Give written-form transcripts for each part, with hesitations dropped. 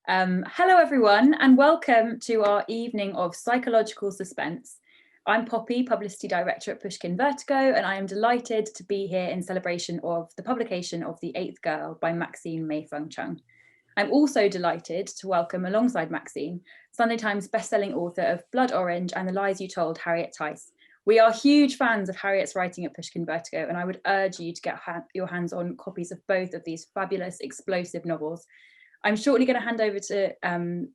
Hello everyone, and welcome to our evening of psychological suspense. I'm Poppy, Publicity Director at Pushkin Vertigo, and I am delighted to be here in celebration of the publication of The Eighth Girl by Maxine Mei-Fung Chung. I'm also delighted to welcome alongside Maxine, Sunday Times bestselling author of Blood Orange and The Lies You Told, Harriet Tyce. We are huge fans of Harriet's writing at Pushkin Vertigo, and I would urge you to get your hands on copies of both of these fabulous, explosive novels. I'm shortly going to hand over to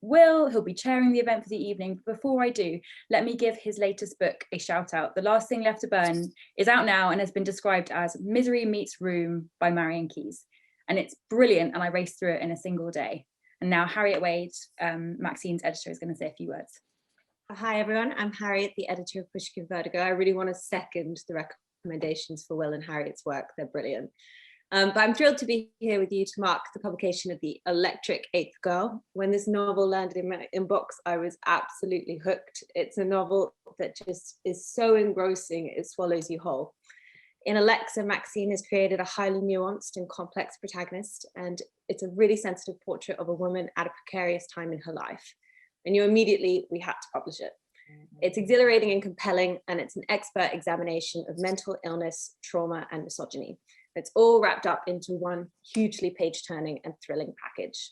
Will, who'll be chairing the event for the evening. But before I do, let me give his latest book a shout out. The Last Thing Left to Burn is out now and has been described as Misery Meets Room by Marion Keyes. And it's brilliant, and I raced through it in a single day. And now Harriet Wade, Maxine's editor, is going to say a few words. Hi everyone, I'm Harriet, the editor of Pushkin Vertigo. I really want to second the recommendations for Will and Harriet's work. They're brilliant. But I'm thrilled to be here with you to mark the publication of The Electric Eighth Girl. When this novel landed in my inbox, I was absolutely hooked. It's a novel that just is so engrossing, it swallows you whole. In Alexa, Maxine has created a highly nuanced and complex protagonist, and it's a really sensitive portrait of a woman at a precarious time in her life. And we had to publish it. It's exhilarating and compelling, and it's an expert examination of mental illness, trauma, and misogyny. It's all wrapped up into one hugely page-turning and thrilling package.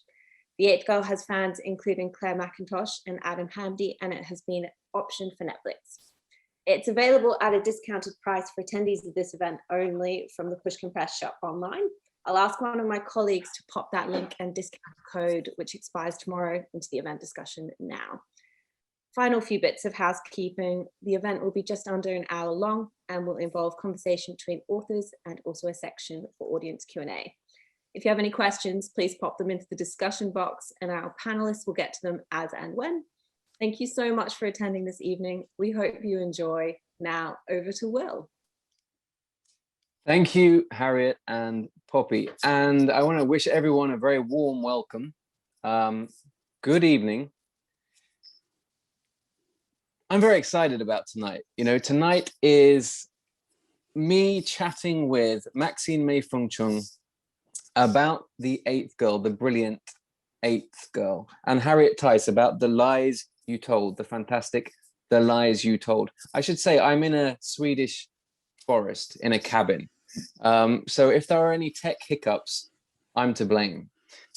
The Eighth Girl has fans including Clare Mackintosh and Adam Hamdy, and it has been optioned for Netflix. It's available at a discounted price for attendees of this event only from the Pushkin Press shop online. I'll ask one of my colleagues to pop that link and discount code, which expires tomorrow, into the event discussion now. Final few bits of housekeeping. The event will be just under an hour long and will involve conversation between authors and also a section for audience Q&A. If you have any questions, please pop them into the discussion box and our panelists will get to them as and when. Thank you so much for attending this evening. We hope you enjoy. Now over to Will. Thank you, Harriet and Poppy. And I want to wish everyone a very warm welcome. Good evening. I'm very excited about tonight. You know, tonight is me chatting with Maxine Mei-Fung Chung about The Eighth Girl, the brilliant Eighth Girl, and Harriet Tyce about The Lies You Told, the fantastic The Lies You Told. I should say I'm in a Swedish forest in a cabin. So if there are any tech hiccups, I'm to blame.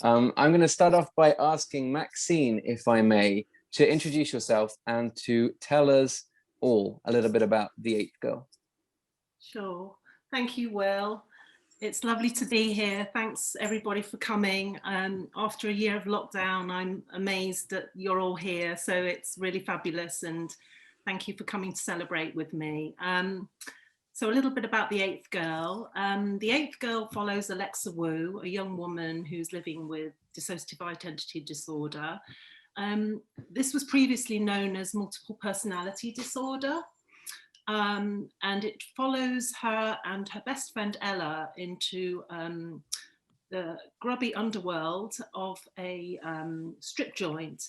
I'm going to start off by asking Maxine, if I may, to introduce yourself and to tell us all a little bit about The Eighth Girl. Sure. Thank you, Will. It's lovely to be here. Thanks everybody for coming. After a year of lockdown, I'm amazed that you're all here. So it's really fabulous, and thank you for coming to celebrate with me. So a little bit about The Eighth Girl. The Eighth Girl follows Alexa Wu, a young woman who's living with dissociative identity disorder. This was previously known as multiple personality disorder, and it follows her and her best friend Ella into the grubby underworld of a strip joint,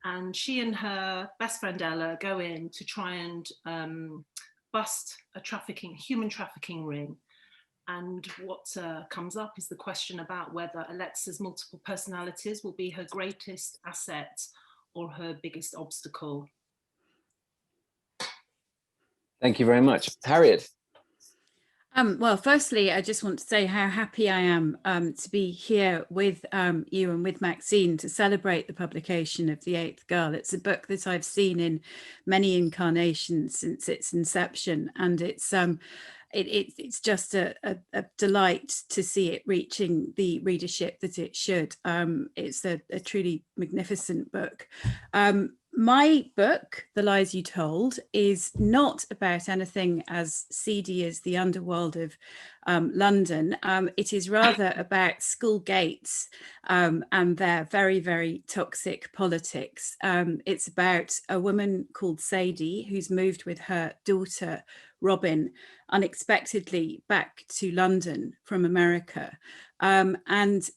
and she and her best friend Ella go in to try and bust a human trafficking ring. And what comes up is the question about whether Alexa's multiple personalities will be her greatest asset or her biggest obstacle. Thank you very much. Harriet. Well, firstly, I just want to say how happy I am to be here with you and with Maxine to celebrate the publication of The Eighth Girl. It's a book that I've seen in many incarnations since its inception, and it's just a delight to see it reaching the readership that it should. It's a truly magnificent book. My book, The Lies You Told, is not about anything as seedy as the underworld of London. It is rather about school gates and their very, very toxic politics. It's about a woman called Sadie who's moved with her daughter, Robin, unexpectedly back to London from America. And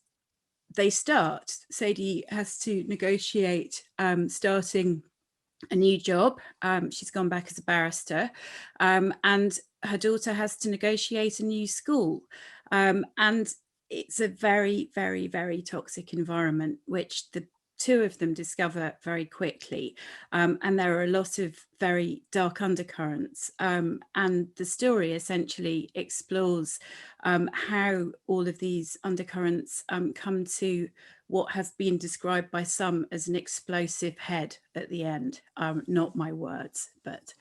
Sadie has to negotiate starting a new job. She's gone back as a barrister, and her daughter has to negotiate a new school. And it's a very, very, very toxic environment, which the two of them discover very quickly, and there are a lot of very dark undercurrents, and the story essentially explores how all of these undercurrents come to what has been described by some as an explosive head at the end. Not my words, but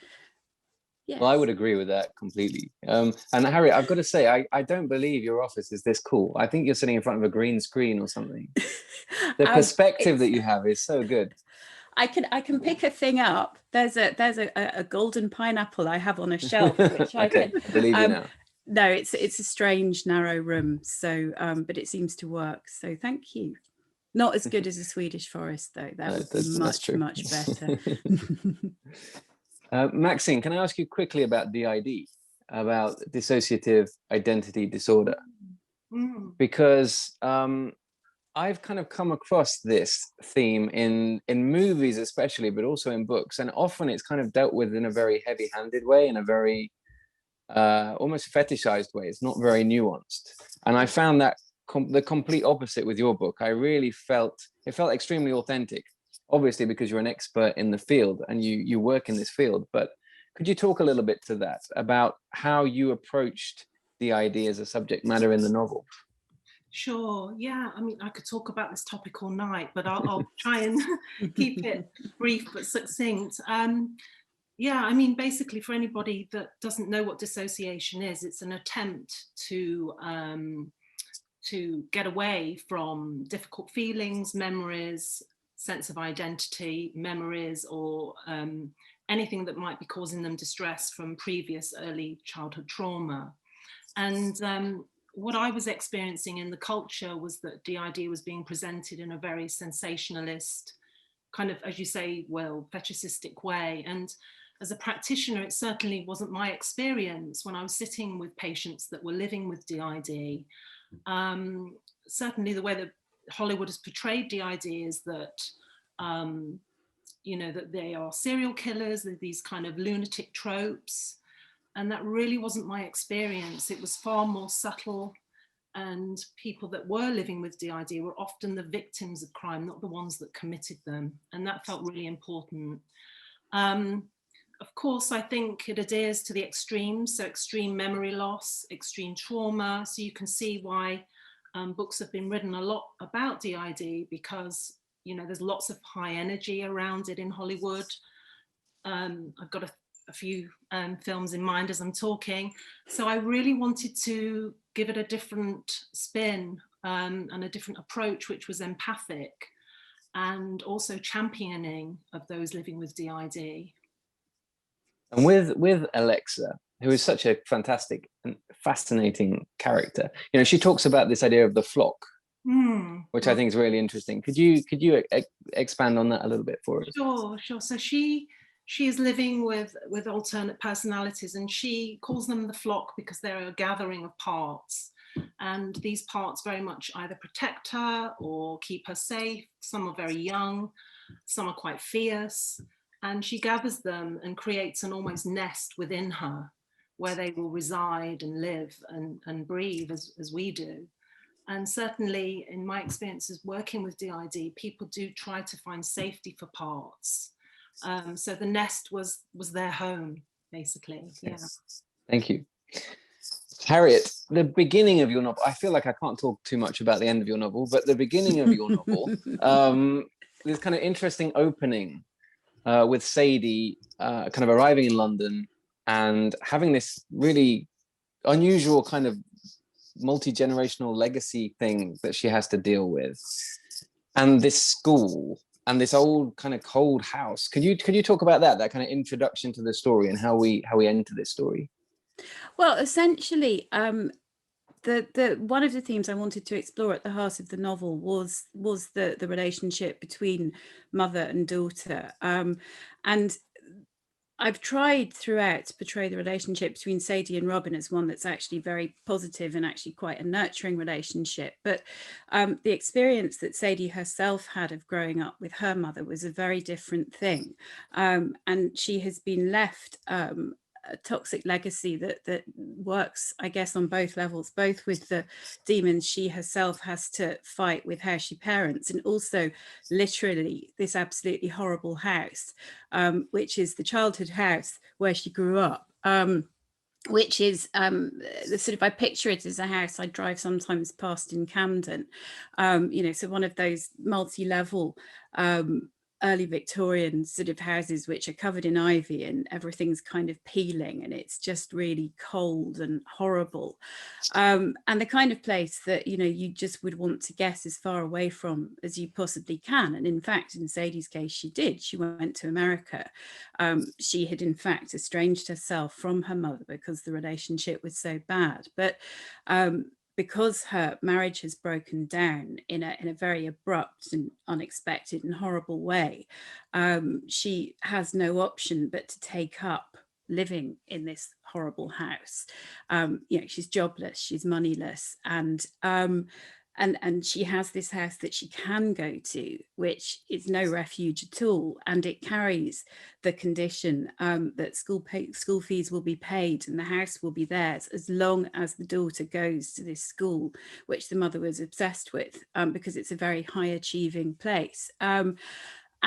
yes. Well, I would agree with that completely. And Harriet, I've got to say, I don't believe your office is this cool. I think you're sitting in front of a green screen or something. The perspective that you have is so good. I can pick a thing up. There's a golden pineapple I have on a shelf, which I Okay, can believe you now. No, it's a strange narrow room, so but it seems to work. So thank you. Not as good as a Swedish forest though. That would be much better. Maxine, can I ask you quickly about DID, about dissociative identity disorder? Because I've kind of come across this theme in movies especially, but also in books, and often it's kind of dealt with in a very heavy-handed way, in a very almost fetishized way. It's not very nuanced, and I found that the complete opposite with your book. I really felt extremely authentic, obviously because you're an expert in the field and you work in this field. But could you talk a little bit to that, about how you approached the idea as a subject matter in the novel? Sure. Yeah. I mean, I could talk about this topic all night, but I'll try and keep it brief but succinct. Yeah, I mean, basically, for anybody that doesn't know what dissociation is, it's an attempt to get away from difficult feelings, memories, sense of identity, memories, or anything that might be causing them distress from previous early childhood trauma. And what I was experiencing in the culture was that DID was being presented in a very sensationalist, kind of, as you say, well, fetishistic way. And as a practitioner, it certainly wasn't my experience when I was sitting with patients that were living with DID. Certainly the way that Hollywood has portrayed DID is that, you know, that they are serial killers, they're these kind of lunatic tropes. And that really wasn't my experience. It was far more subtle, and people that were living with DID were often the victims of crime, not the ones that committed them. And that felt really important. Of course, I think it adheres to the extremes, so extreme memory loss, extreme trauma. So you can see why books have been written a lot about DID, because, you know, there's lots of high energy around it in Hollywood. I've got a few films in mind as I'm talking. So I really wanted to give it a different spin and a different approach, which was empathic and also championing of those living with DID. And with Alexa, who is such a fantastic and fascinating character, you know, she talks about this idea of the flock, which I think is really interesting. Could you expand on that a little bit for us? Sure. So she is living with alternate personalities, and she calls them the flock because they're a gathering of parts. And these parts very much either protect her or keep her safe. Some are very young, some are quite fierce. And she gathers them and creates an almost nest within her where they will reside and live and breathe as we do. And certainly in my experiences working with DID, people do try to find safety for parts. So the nest was their home, basically. Yeah. Thank you. Harriet, the beginning of your novel, I feel like I can't talk too much about the end of your novel, but the beginning of your novel, this kind of interesting opening with Sadie kind of arriving in London and having this really unusual kind of multi-generational legacy thing that she has to deal with, and this school and this old kind of cold house. Could you talk about that kind of introduction to the story and how we enter this story? Well, essentially, the one of the themes I wanted to explore at the heart of the novel was the relationship between mother and daughter, and I've tried throughout to portray the relationship between Sadie and Robin as one that's actually very positive and actually quite a nurturing relationship. But the experience that Sadie herself had of growing up with her mother was a very different thing. And she has been left toxic legacy that works, I guess, on both levels, both with the demons she herself has to fight with how she parents, and also literally this absolutely horrible house, which is the childhood house where she grew up. Which is the sort of, I picture it as a house I drive sometimes past in Camden, so one of those multi-level early Victorian sort of houses which are covered in ivy and everything's kind of peeling and it's just really cold and horrible, and the kind of place that you just would want to get as far away from as you possibly can. And in fact, in Sadie's case, she went to America. She had in fact estranged herself from her mother because the relationship was so bad, but because her marriage has broken down in a very abrupt and unexpected and horrible way, she has no option but to take up living in this horrible house. She's jobless, she's moneyless, and she has this house that she can go to, which is no refuge at all, and it carries the condition that school fees will be paid and the house will be theirs as long as the daughter goes to this school, which the mother was obsessed with, because it's a very high achieving place.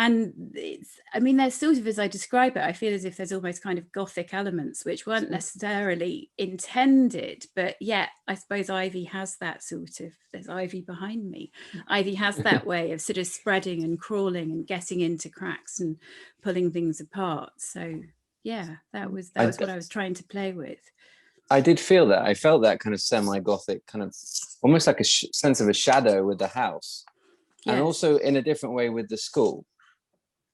And there's sort of, as I describe it, I feel as if there's almost kind of gothic elements which weren't necessarily intended, but yet I suppose ivy has that sort of, there's ivy behind me. Ivy has that way of sort of spreading and crawling and getting into cracks and pulling things apart. So yeah, that was what I was trying to play with. I did feel that. I felt that kind of semi-gothic, kind of almost like a sense of a shadow with the house. Yes. And also in a different way with the school.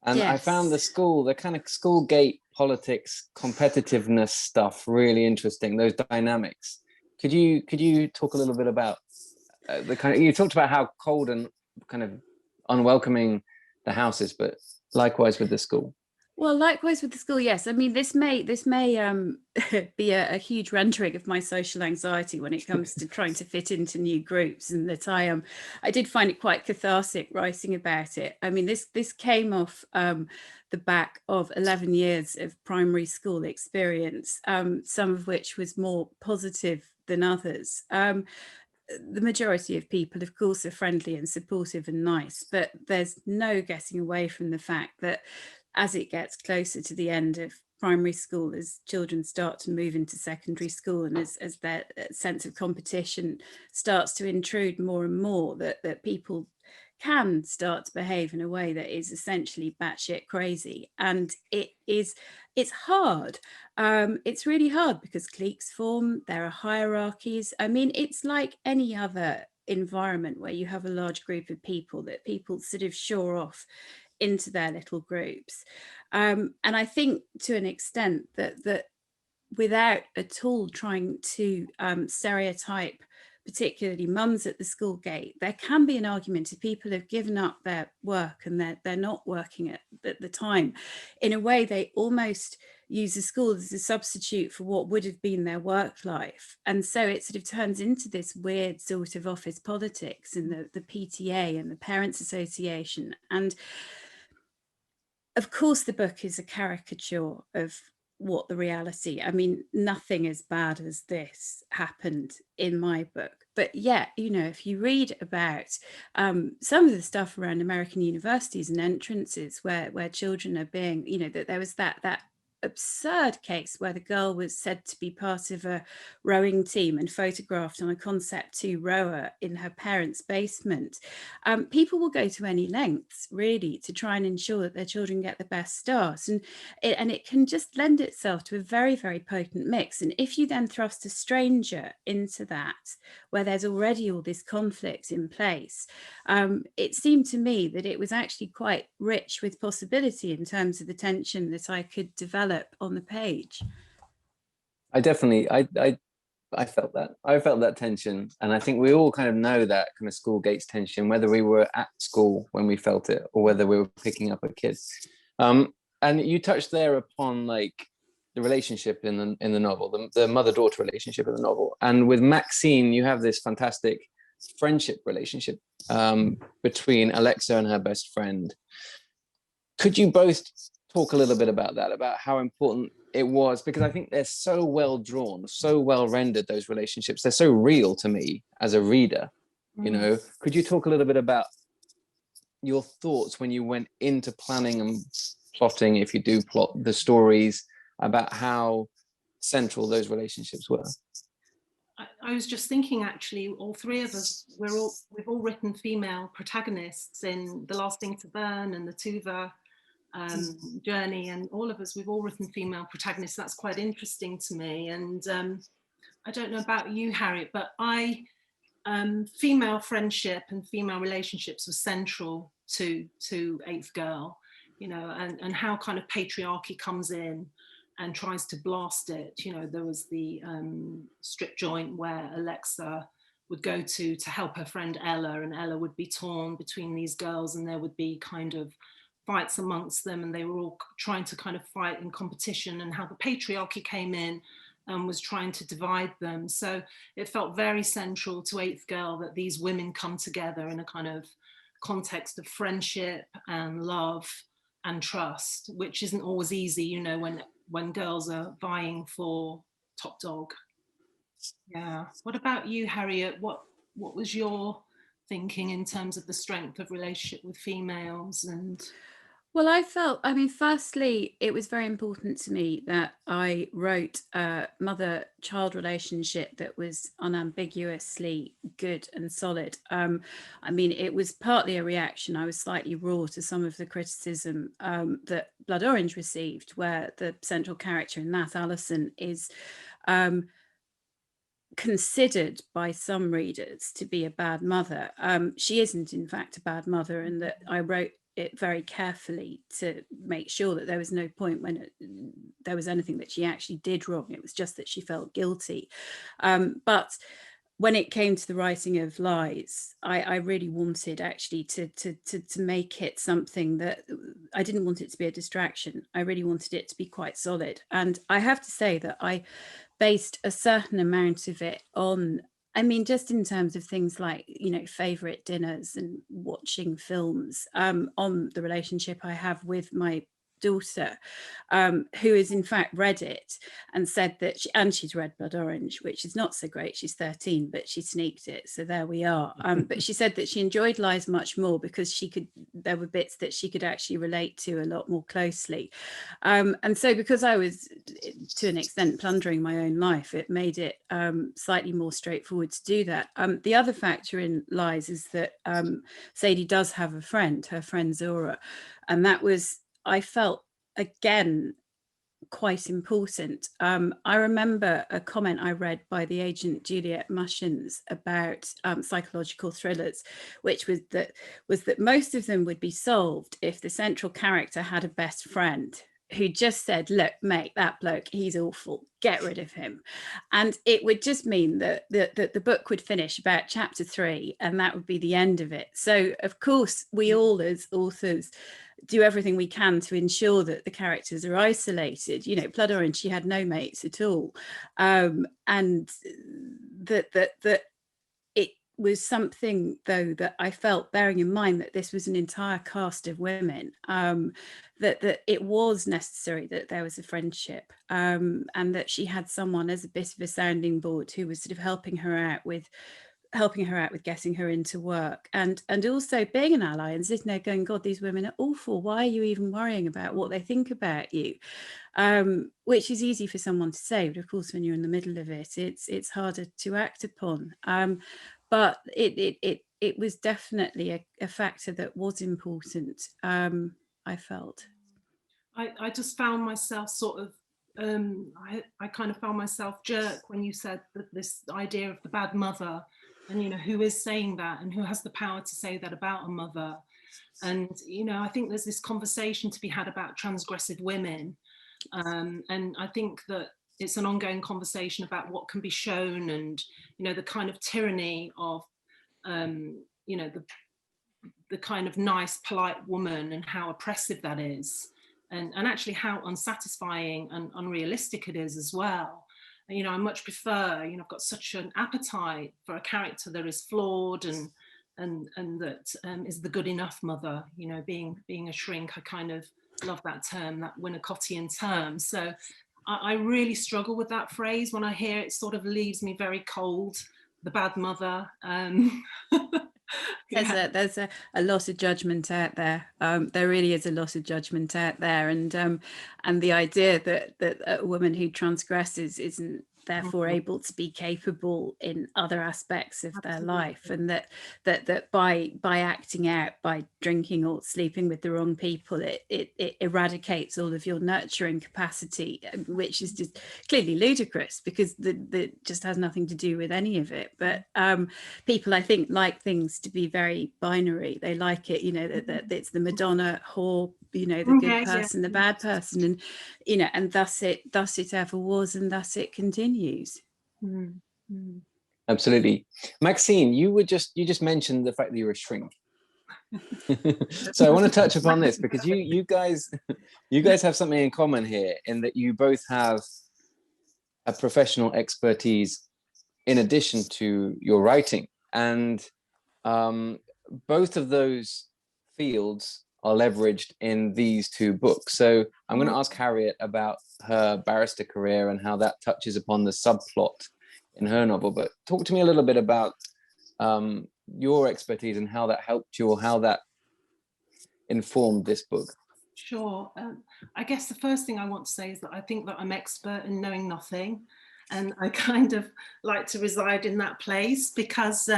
And yes. I found the kind of school gate politics, competitiveness stuff really interesting, those dynamics. Could you talk a little bit about you talked about how cold and kind of unwelcoming the house is, but likewise with the school? Well, likewise with the school, yes. I mean, this may be a huge rendering of my social anxiety when it comes to trying to fit into new groups, and that I did find it quite cathartic writing about it. I mean, this came off the back of 11 years of primary school experience, some of which was more positive than others. The majority of people, of course, are friendly and supportive and nice, but there's no getting away from the fact that as it gets closer to the end of primary school, as children start to move into secondary school, and as their sense of competition starts to intrude more and more, that people can start to behave in a way that is essentially batshit crazy. And it's hard. It's really hard because cliques form, there are hierarchies. I mean, it's like any other environment where you have a large group of people that people sort of shore off into their little groups. And I think to an extent that without at all trying to stereotype particularly mums at the school gate, there can be an argument if people have given up their work and they're not working at the time. In a way, they almost use the school as a substitute for what would have been their work life. And so it sort of turns into this weird sort of office politics and the PTA and the Parents Association. And of course, the book is a caricature of what the reality, I mean, nothing as bad as this happened in my book. But yet, if you read about some of the stuff around American universities and entrances where children are being, that there was that absurd case where the girl was said to be part of a rowing team and photographed on a Concept 2 rower in her parents' basement. People will go to any lengths really to try and ensure that their children get the best start, and it can just lend itself to a very, very potent mix. And if you then thrust a stranger into that, where there's already all this conflict in place, it seemed to me that it was actually quite rich with possibility in terms of the tension that I could develop on the page. I definitely, I felt that. I felt that tension, and I think we all kind of know that kind of school gates tension, whether we were at school when we felt it or whether we were picking up a kid. And you touched there upon like the relationship in the novel, the mother-daughter relationship in the novel, and with Maxine, you have this fantastic friendship relationship between Alexa and her best friend. Could you both talk a little bit about that, about how important it was, because I think they're so well drawn, so well rendered, those relationships. They're so real to me as a reader, you know. Could you talk a little bit about your thoughts when you went into planning and plotting, if you do plot the stories, about how central those relationships were? I was just thinking, actually, all three of us, we've all written female protagonists in The Last Thing to Burn and the Tuva journey, and all of us, we've all written female protagonists. That's quite interesting to me. And I don't know about you, Harriet, but female friendship and female relationships were central to Eighth Girl, you know, and how kind of patriarchy comes in and tries to blast it. You know, there was the strip joint where Alexa would go to help her friend Ella, and Ella would be torn between these girls, and there would be kind of fights amongst them, and they were all trying to kind of fight in competition, and how the patriarchy came in and was trying to divide them. So it felt very central to Eighth Girl that these women come together in a kind of context of friendship and love and trust, which isn't always easy, you know, when girls are vying for top dog. Yeah. What about you, Harriet? What was your thinking in terms of the strength of relationship with females? And well, I mean, firstly, it was very important to me that I wrote a mother-child relationship that was unambiguously good and solid. I mean, it was partly a reaction. I was slightly raw to some of the criticism that Blood Orange received, where the central character in that, Alison, is considered by some readers to be a bad mother. She isn't, in fact, a bad mother, and that I wrote it very carefully to make sure that there was no point when there was anything that she actually did wrong. It was just that she felt guilty. But when it came to the writing of Lies, I really wanted actually to make it something that I didn't want it to be a distraction. I really wanted it to be quite solid. And I have to say that I based a certain amount of it on, I mean, just in terms of things like, you know, favorite dinners and watching films, on the relationship I have with my daughter, who has in fact read it and said that she's read Blood Orange, which is not so great. She's 13, but she sneaked it, so there we are. But she said that she enjoyed Lies much more because there were bits that she could actually relate to a lot more closely. And so because I was to an extent plundering my own life, it made it slightly more straightforward to do that. The other factor in Lies is that Sadie does have a friend, her friend Zora, and that was, I felt, again, quite important. I remember a comment I read by the agent Juliet Mushins about psychological thrillers, which was that most of them would be solved if the central character had a best friend who just said, look, mate, that bloke, he's awful, get rid of him. And it would just mean that the book would finish about chapter 3, and that would be the end of it. So of course we all as authors do everything we can to ensure that the characters are isolated. You know, Blood Orange, she had no mates at all, and that it was something, though, that I felt, bearing in mind that this was an entire cast of women, that it was necessary that there was a friendship, and that she had someone as a bit of a sounding board who was sort of helping her out with getting her into work, and also being an ally and sitting there going, God, these women are awful. Why are you even worrying about what they think about you? Which is easy for someone to say, but of course, when you're in the middle of it, it's harder to act upon. But it was definitely a factor that was important. I felt. I just found myself sort of, I kind of found myself jerk when you said that this idea of the bad mother, and, you know, who is saying that and who has the power to say that about a mother. And, you know, I think there's this conversation to be had about transgressive women. And I think that it's an ongoing conversation about what can be shown, and, you know, the kind of tyranny of, you know, the kind of nice, polite woman, and how oppressive that is. And actually how unsatisfying and unrealistic it is as well. And, you know, I much prefer, you know, I've got such an appetite for a character that is flawed and that is the good enough mother, you know, being a shrink. I kind of love that term, that Winnicottian term. So I really struggle with that phrase. When I hear it, sort of leaves me very cold. The bad mother. Yeah. There's a lot of judgment out there. There really is a lot of judgment out there, and the idea that a woman who transgresses isn't therefore able to be capable in other aspects of their life, and that by acting out, by drinking or sleeping with the wrong people, it eradicates all of your nurturing capacity, which is just clearly ludicrous, because that just has nothing to do with any of it. But people, I think, like things to be very binary. They like it, that it's the Madonna whore, the good person, the bad person, and and thus it ever was, and thus it continues. Absolutely. Maxine, you just mentioned the fact that you're a shrink. So I want to touch upon this, because you guys have something in common here, in that you both have a professional expertise in addition to your writing, and both of those fields are leveraged in these two books. So I'm going to ask Harriet about her barrister career and how that touches upon the subplot in her novel. But talk to me a little bit about your expertise and how that helped you, or how that informed this book. Sure. I guess the first thing I want to say is that I think that I'm expert in knowing nothing. And I kind of like to reside in that place, because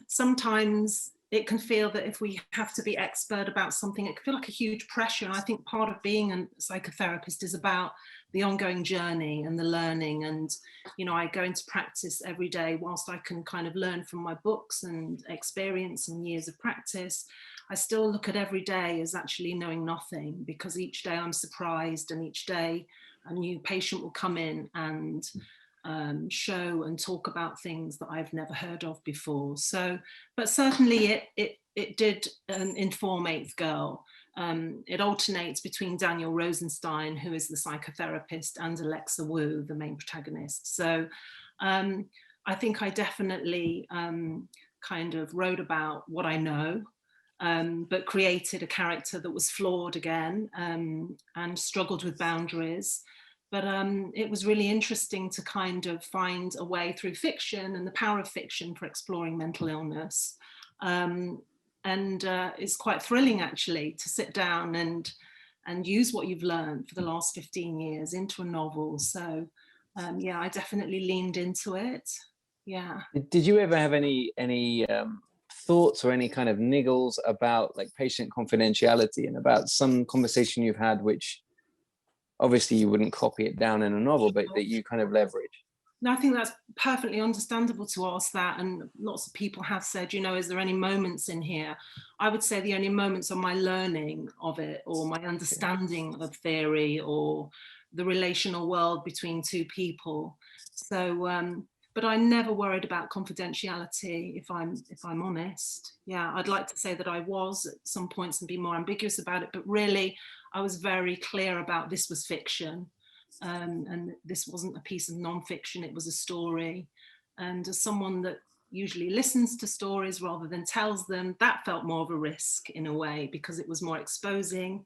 sometimes it can feel that if we have to be expert about something, it can feel like a huge pressure. And I think part of being a psychotherapist is about the ongoing journey and the learning. And, I go into practice every day. Whilst I can kind of learn from my books and experience and years of practice, I still look at every day as actually knowing nothing, because each day I'm surprised, and each day a new patient will come in and show and talk about things that I've never heard of before. So, but certainly it did inform Eighth Girl. It alternates between Daniel Rosenstein, who is the psychotherapist, and Alexa Wu, the main protagonist. So I think I definitely kind of wrote about what I know, but created a character that was flawed again, and struggled with boundaries. But it was really interesting to kind of find a way through fiction and the power of fiction for exploring mental illness. And it's quite thrilling, actually, to sit down and use what you've learned for the last 15 years into a novel. So yeah, I definitely leaned into it. Yeah. Did you ever have any thoughts or any kind of niggles about like patient confidentiality, and about some conversation you've had, which obviously you wouldn't copy it down in a novel, but that you kind of leverage? No, I think that's perfectly understandable to ask that. And lots of people have said, is there any moments in here? I would say the only moments are my learning of it, or my understanding of theory, or the relational world between two people. So, but I never worried about confidentiality, if I'm honest. Yeah, I'd like to say that I was at some points and be more ambiguous about it, but really I was very clear about this was fiction. And this wasn't a piece of non-fiction, it was a story. And as someone that usually listens to stories rather than tells them, that felt more of a risk in a way, because it was more exposing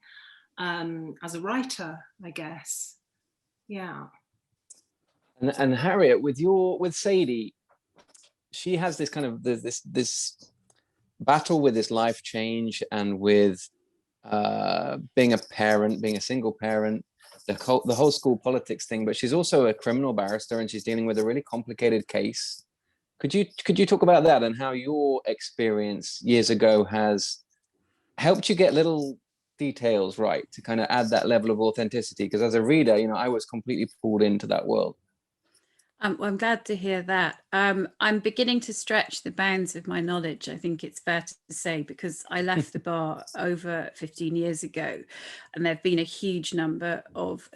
as a writer, I guess. Yeah. And Harriet, with Sadie, she has this kind of this battle with this life change, and with being a parent, being a single parent, the whole school politics thing. But she's also a criminal barrister, and she's dealing with a really complicated case. Could you talk about that, and how your experience years ago has helped you get little details right to kind of add that level of authenticity? Because as a reader, I was completely pulled into that world. Well, I'm glad to hear that. I'm beginning to stretch the bounds of my knowledge, I think it's fair to say, because I left the bar over 15 years ago, and there have been a huge number of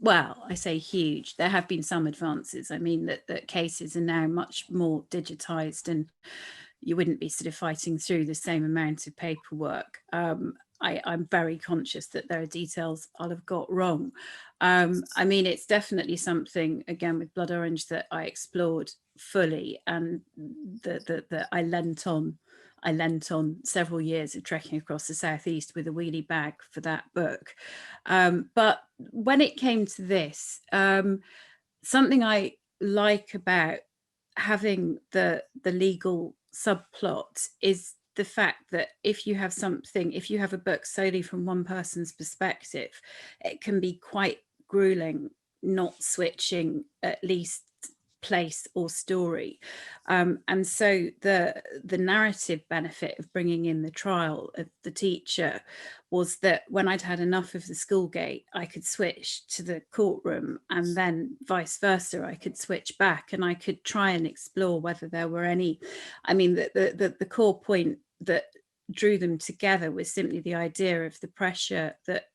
well, I say huge, there have been some advances. I mean that cases are now much more digitized, and you wouldn't be sort of fighting through the same amount of paperwork. I'm very conscious that there are details I'll have got wrong. I mean, it's definitely something, again, with Blood Orange, that I explored fully, and that I lent on I lent on several years of trekking across the southeast with a wheelie bag for that book. But when it came to this, something I like about having the legal subplot is the fact that if you have a book solely from one person's perspective, it can be quite grueling not switching at least place or story. And so the narrative benefit of bringing in the trial of the teacher was that when I'd had enough of the school gate, I could switch to the courtroom, and then vice versa, I could switch back and I could try and explore whether there were any, I mean, the core point that drew them together was simply the idea of the pressure that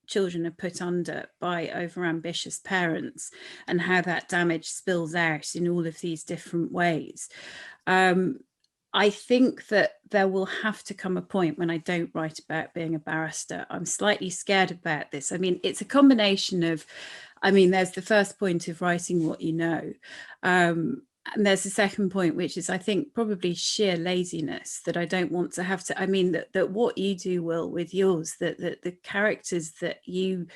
children are put under by overambitious parents and how that damage spills out in all of these different ways. I think that there will have to come a point when I don't write about being a barrister. I'm slightly scared about this. I mean, it's a combination of, I mean, there's the first point of writing what you know. And there's the second point, which is, I think, probably sheer laziness, that I don't want to have to, I mean, that what you do, Will, with yours, that the characters that you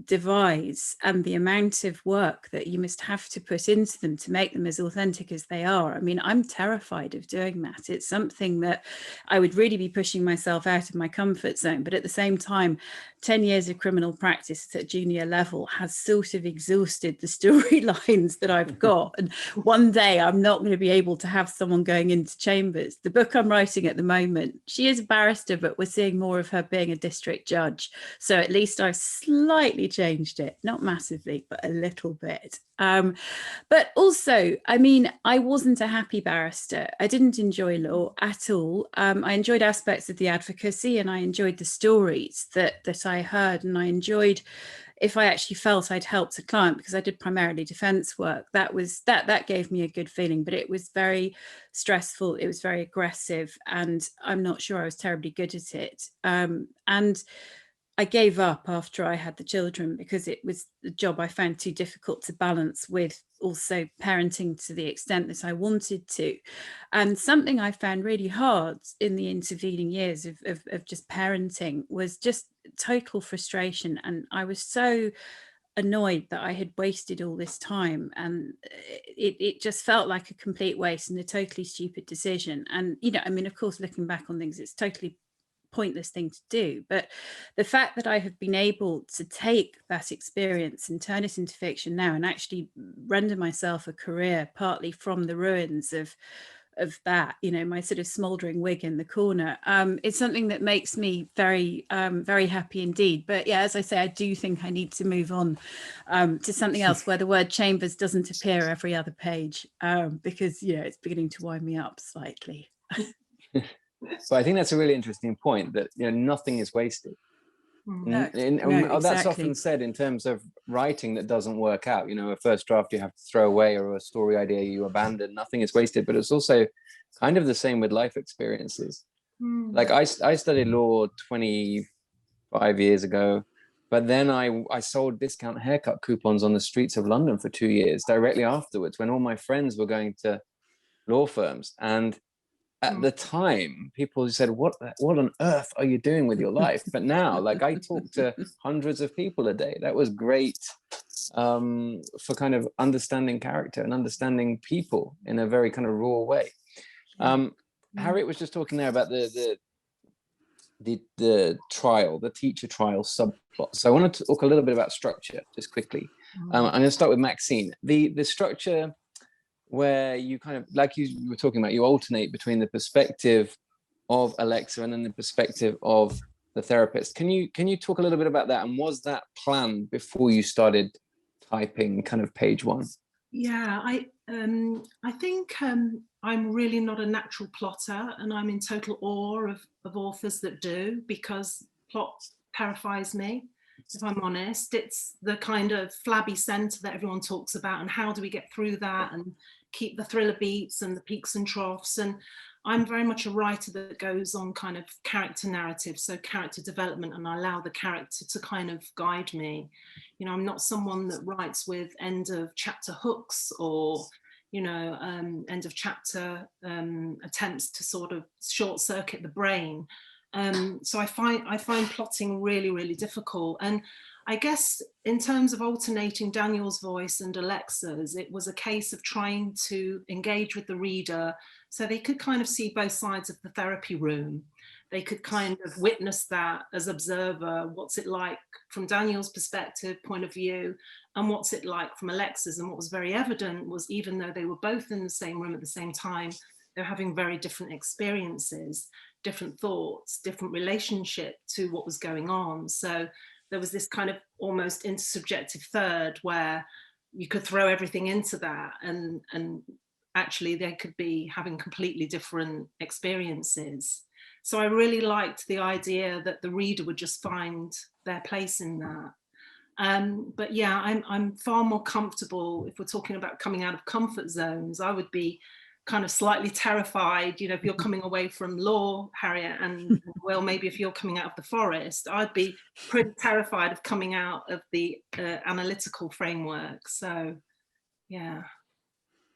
devise and the amount of work that you must have to put into them to make them as authentic as they are. I mean, I'm terrified of doing that. It's something that I would really be pushing myself out of my comfort zone. But at the same time, 10 years of criminal practice at junior level has sort of exhausted the storylines that I've got. And one day I'm not going to be able to have someone going into chambers. The book I'm writing at the moment, she is a barrister, but we're seeing more of her being a district judge. So at least I've slightly changed it, not massively, but a little bit. But also, I mean, I wasn't a happy barrister. I didn't enjoy law at all. I enjoyed aspects of the advocacy, and I enjoyed the stories that I heard, and I enjoyed if I actually felt I'd helped a client, because I did primarily defense work. That gave me a good feeling, but it was very stressful. It was very aggressive, and I'm not sure I was terribly good at it. And I gave up after I had the children because it was a job I found too difficult to balance with also parenting to the extent that I wanted to. And something I found really hard in the intervening years of just parenting was just total frustration. And I was so annoyed that I had wasted all this time, and it just felt like a complete waste and a totally stupid decision. And, you know, I mean, of course, looking back on things, it's totally pointless thing to do, but the fact that I have been able to take that experience and turn it into fiction now and actually render myself a career partly from the ruins of that, you know, my sort of smouldering wig in the corner, it's something that makes me very very happy indeed. But yeah, as I say, I do think I need to move on to something else where the word chambers doesn't appear every other page, because, you know, it's beginning to wind me up slightly. So I think that's a really interesting point, that, you know, nothing is wasted. No, That's exactly. often said in terms of writing that doesn't work out. You know, a first draft you have to throw away, or a story idea you abandon. Nothing is wasted. But it's also kind of the same with life experiences. Like I studied law 25 years ago, but then I sold discount haircut coupons on the streets of London for 2 years directly afterwards, when all my friends were going to law firms. And at the time, people said, what on earth are you doing with your life? But now, like, I talk to hundreds of people a day. That was great for kind of understanding character and understanding people in a very kind of raw way. Harriet was just talking there about the trial, the teacher trial subplot. So I want to talk a little bit about structure just quickly. I'm going to start with Maxine. The structure, where you kind of, like you were talking about, you alternate between the perspective of Alexa and then the perspective of the therapist. Can you talk a little bit about that? And was that planned before you started typing kind of page one? Yeah, I think I'm really not a natural plotter, and I'm in total awe of authors that do, because plot terrifies me. If I'm honest, it's the kind of flabby center that everyone talks about, and how do we get through that and keep the thriller beats and the peaks and troughs. And I'm very much a writer that goes on kind of character narrative, so character development, and I allow the character to kind of guide me. You know, I'm not someone that writes with end of chapter hooks, or, you know, end of chapter attempts to sort of short circuit the brain. So I find plotting really, really difficult. And I guess in terms of alternating Daniel's voice and Alexa's, it was a case of trying to engage with the reader so they could kind of see both sides of the therapy room. They could kind of witness that as observer, what's it like from Daniel's perspective, point of view, and what's it like from Alexa's. And what was very evident was, even though they were both in the same room at the same time, they're having very different experiences, different thoughts, different relationship to what was going on. So there was this kind of almost intersubjective third where you could throw everything into that, and actually they could be having completely different experiences. So I really liked the idea that the reader would just find their place in that. But yeah, I'm far more comfortable if we're talking about coming out of comfort zones. I would be kind of slightly terrified, you know, if you're coming away from law, Harriet, and well, maybe if you're coming out of the forest, I'd be pretty terrified of coming out of the analytical framework. So yeah.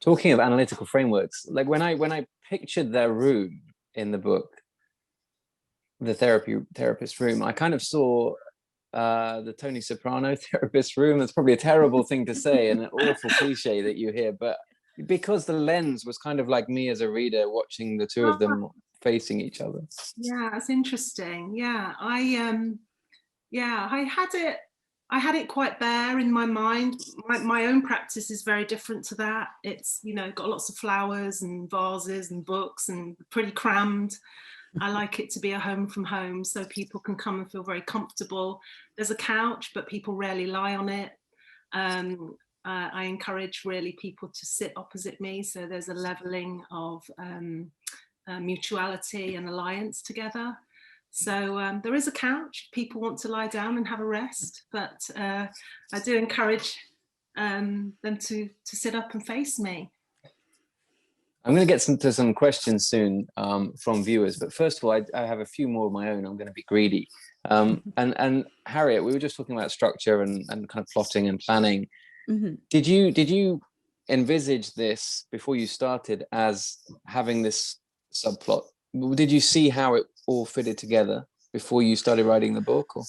Talking of analytical frameworks, like when I pictured their room in the book, the therapist room, I kind of saw the Tony Soprano therapist room. That's probably a terrible thing to say and an awful cliche that you hear, but because the lens was kind of like me as a reader watching the two of them facing each other. Yeah, that's interesting. Yeah, I had it quite bare in my mind. My own practice is very different to that. It's, you know, got lots of flowers and vases and books and pretty crammed. I like it to be a home from home so people can come and feel very comfortable. There's a couch, but people rarely lie on it. I encourage really people to sit opposite me, so there's a leveling of mutuality and alliance together. So there is a couch, people want to lie down and have a rest, but I do encourage them to sit up and face me. I'm going to get to some questions soon from viewers, but first of all, I have a few more of my own. I'm going to be greedy. And Harriet, we were just talking about structure and kind of plotting and planning. Mm-hmm. Did you envisage this before you started as having this subplot? Did you see how it all fitted together before you started writing the book? Or?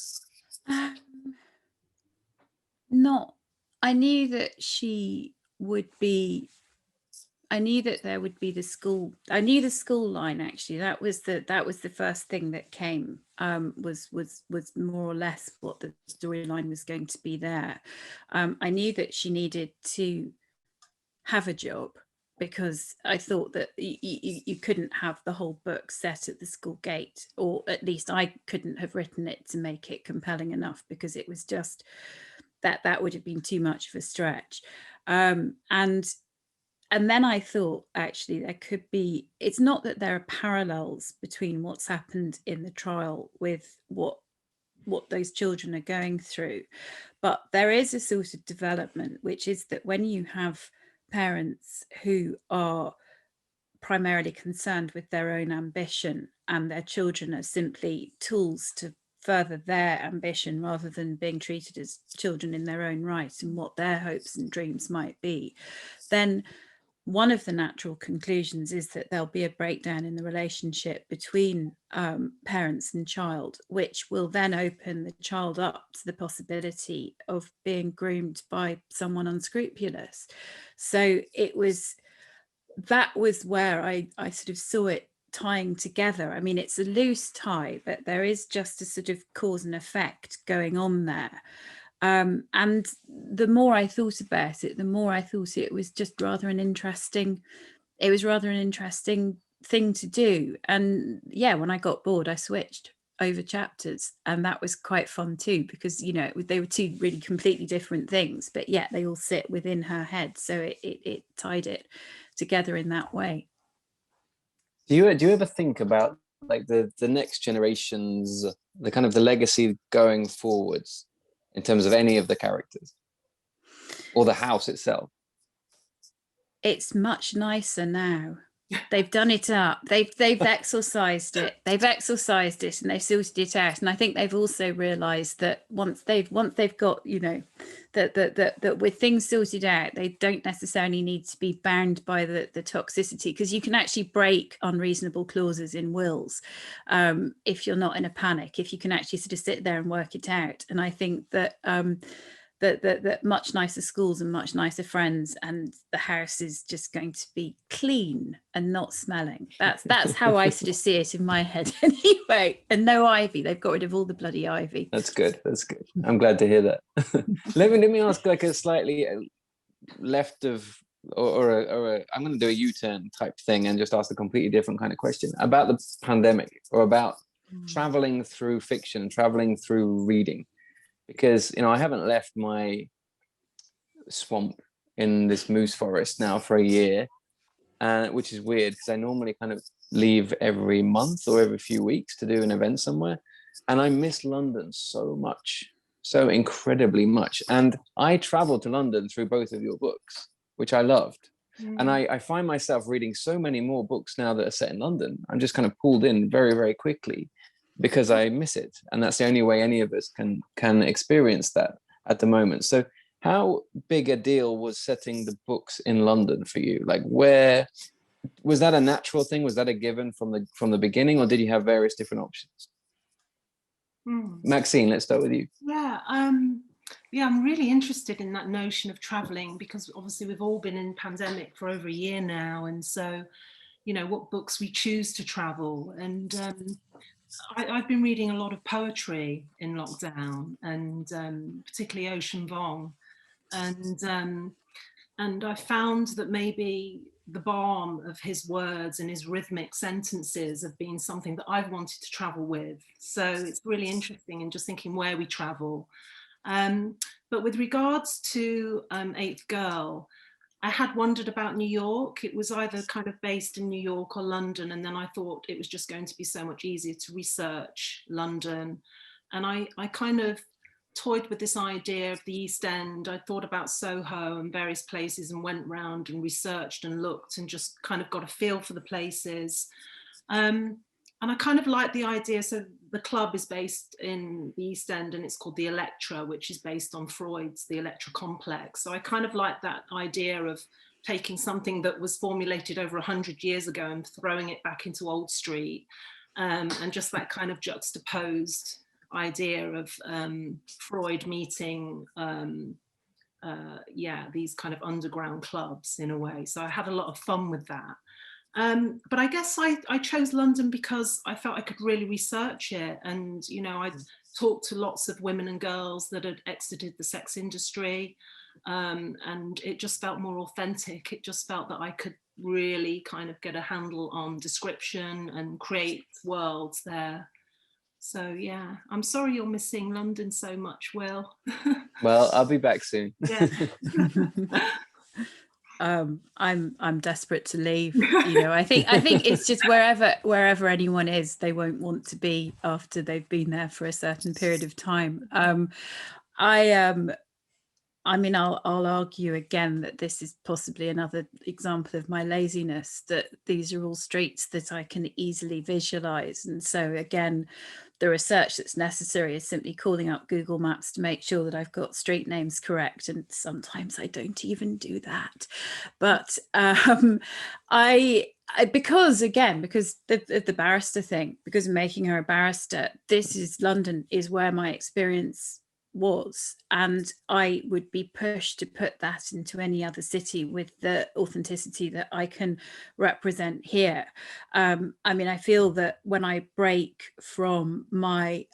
Not. I knew that she would be. I knew that there would be the school. I knew the school line, actually. That was the first thing that came. Was more or less what the storyline was going to be there. I knew that she needed to have a job, because I thought that you couldn't have the whole book set at the school gate, or at least I couldn't have written it to make it compelling enough, because it was just that would have been too much of a stretch. And then I thought, actually, there could be, it's not that there are parallels between what's happened in the trial with what those children are going through, but there is a sort of development, which is that when you have parents who are primarily concerned with their own ambition and their children are simply tools to further their ambition rather than being treated as children in their own right and what their hopes and dreams might be, then one of the natural conclusions is that there'll be a breakdown in the relationship between parents and child, which will then open the child up to the possibility of being groomed by someone unscrupulous. So that was where I sort of saw it tying together. I mean, it's a loose tie, but there is just a sort of cause and effect going on there. And the more I thought about it, the more I thought it was just rather an interesting thing to do. And yeah, when I got bored, I switched over chapters, and that was quite fun too, because, you know, they were two really completely different things, but yet they all sit within her head. So it tied it together in that way. Do you ever think about like the next generations, the kind of the legacy going forwards in terms of any of the characters or the house itself? It's much nicer now. They've done it up. They've exorcised it. They've exorcised it, and they've sorted it out. And I think they've also realised that once they've got, you know, that with things sorted out, they don't necessarily need to be bound by the toxicity, because you can actually break unreasonable clauses in wills if you're not in a panic. If you can actually sort of sit there and work it out. And I think that that much nicer schools and much nicer friends, and the house is just going to be clean and not smelling. That's how I sort of see it in my head anyway. And no ivy. They've got rid of all the bloody ivy. That's good. That's good. I'm glad to hear that. let me ask like a slightly left of or I'm going to do a U-turn type thing and just ask a completely different kind of question about the pandemic, or about traveling through fiction, traveling through reading. Because, you know, I haven't left my swamp in this moose forest now for a year, which is weird, because I normally kind of leave every month or every few weeks to do an event somewhere. And I miss London so much, so incredibly much. And I traveled to London through both of your books, which I loved. And I find myself reading so many more books now that are set in London. I'm just kind of pulled in very, very quickly, because I miss it. And that's the only way any of us can experience that at the moment. So how big a deal was setting the books in London for you? Like, where was that a natural thing? Was that a given from the beginning, or did you have various different options? Maxine, let's start with you. Yeah, I'm really interested in that notion of traveling, because obviously we've all been in pandemic for over a year now. And so, you know, what books we choose to travel. And I've been reading a lot of poetry in lockdown, and particularly Ocean Vuong, and I found that maybe the balm of his words and his rhythmic sentences have been something that I've wanted to travel with. So it's really interesting in just thinking where we travel. But with regards to Eighth Girl, I had wondered about New York. It was either kind of based in New York or London, and then I thought it was just going to be so much easier to research London. And I kind of toyed with this idea of the East End. I thought about Soho and various places, and went round and researched and looked and just kind of got a feel for the places. And I kind of like the idea. So the club is based in the East End, and it's called the Electra, which is based on Freud's The Electra Complex. So I kind of like that idea of taking something that was formulated over 100 years ago and throwing it back into Old Street, and just that kind of juxtaposed idea of Freud meeting these kind of underground clubs in a way. So I had a lot of fun with that. But I guess I chose London because I felt I could really research it. And, you know, I talked to lots of women and girls that had exited the sex industry, and it just felt more authentic. It just felt that I could really kind of get a handle on description and create worlds there. So, yeah, I'm sorry you're missing London so much, Will. Well, I'll be back soon. Yeah. I'm desperate to leave. You know, I think it's just wherever anyone is, they won't want to be after they've been there for a certain period of time. I mean, I'll argue again that this is possibly another example of my laziness, that these are all streets that I can easily visualize. And so again, the research that's necessary is simply calling up Google Maps to make sure that I've got street names correct. And sometimes I don't even do that. But because the barrister thing, because of making her a barrister, London is where my experience was, and I would be pushed to put that into any other city with the authenticity that I can represent here. I mean, I feel that when I break from my